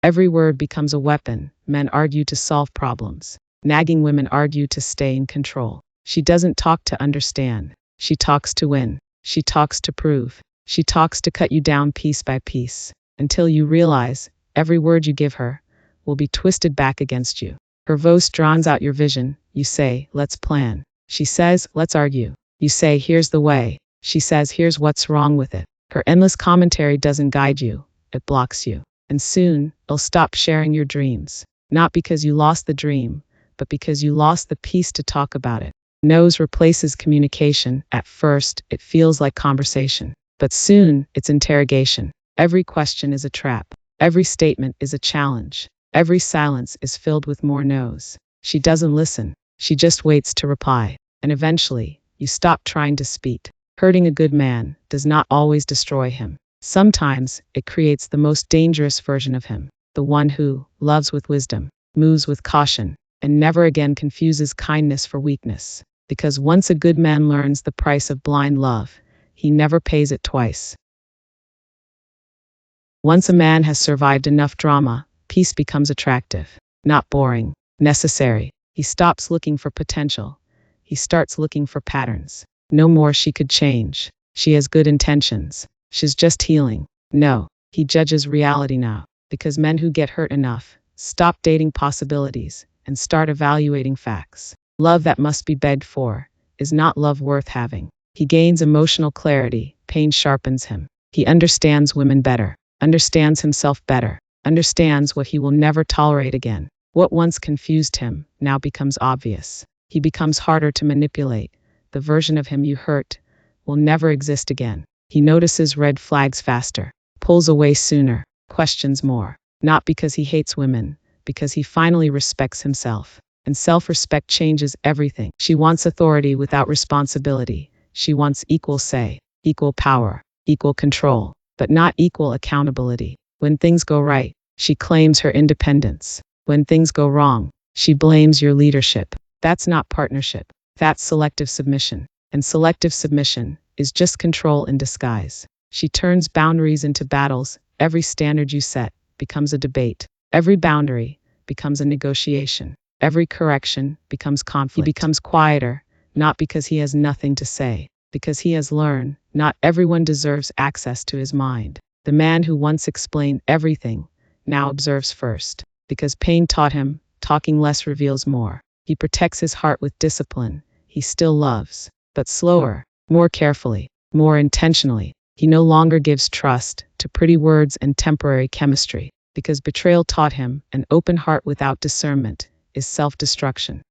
Every word becomes a weapon. Men argue to solve problems. Nagging women argue to stay in control. She doesn't talk to understand. She talks to win. She talks to prove. She talks to cut you down piece by piece, until you realize every word you give her will be twisted back against you. Her voice drowns out your vision. You say, let's plan. She says, let's argue. You say, here's the way. She says, here's what's wrong with it. Her endless commentary doesn't guide you. It blocks you. And soon, you'll stop sharing your dreams. Not because you lost the dream, but because you lost the peace to talk about it. No's replaces communication. At first, it feels like conversation. But soon, it's interrogation. Every question is a trap. Every statement is a challenge. Every silence is filled with more no's. She doesn't listen. She just waits to reply. And eventually, you stop trying to speak. Hurting a good man does not always destroy him. Sometimes, it creates the most dangerous version of him. The one who loves with wisdom, moves with caution, and never again confuses kindness for weakness. Because once a good man learns the price of blind love, he never pays it twice. Once a man has survived enough drama, peace becomes attractive, not boring, necessary. He stops looking for potential. He starts looking for patterns. No more she could change. She has good intentions. She's just healing. No, he judges reality now. Because men who get hurt enough stop dating possibilities and start evaluating facts. Love that must be begged for is not love worth having. He gains emotional clarity. Pain sharpens him. He understands women better, understands himself better, understands what he will never tolerate again. What once confused him now becomes obvious. He becomes harder to manipulate. The version of him you hurt will never exist again. He notices red flags faster, pulls away sooner, questions more. Not because he hates women, because he finally respects himself. And self-respect changes everything. She wants authority without responsibility. She wants equal say, equal power, equal control, but not equal accountability. When things go right, she claims her independence. When things go wrong, she blames your leadership. That's not partnership. That's selective submission. And selective submission is just control in disguise. She turns boundaries into battles. Every standard you set becomes a debate. Every boundary becomes a negotiation. Every correction becomes conflict. He becomes quieter, not because he has nothing to say, because he has learned not everyone deserves access to his mind. The man who once explained everything now observes first, because pain taught him talking less reveals more. He protects his heart with discipline. He still loves, but slower, more carefully, more intentionally. He no longer gives trust to pretty words and temporary chemistry, because betrayal taught him an open heart without discernment is self-destruction.